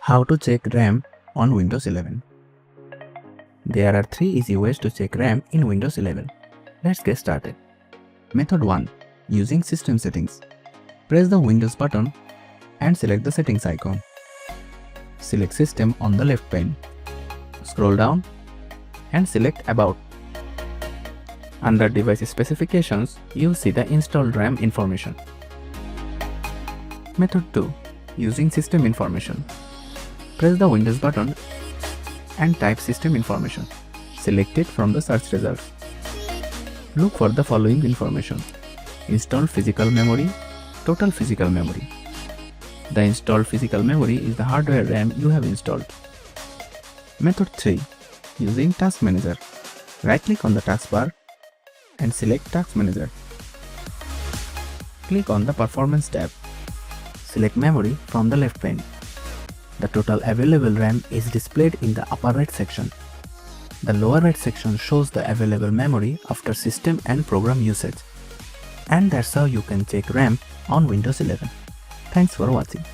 How to check RAM on Windows 11. There are 3 easy ways to check RAM in Windows 11. Let's get started. Method 1. Using System Settings. Press the Windows button and select the Settings icon. Select System on the left pane. Scroll down and select About. Under Device Specifications, you'll see the installed RAM information. Method 2. Using System Information. Press the Windows button and type System Information. Select it from the search results. Look for the following information: installed physical memory, total physical memory. The installed physical memory is the hardware RAM you have installed. Method 3. Using Task Manager. Right-click on the taskbar and select Task Manager. Click on the Performance tab. Select Memory from the left pane. The total available RAM is displayed in the upper right section. The lower right section shows the available memory after system and program usage. And that's how you can check RAM on Windows 11. Thanks for watching.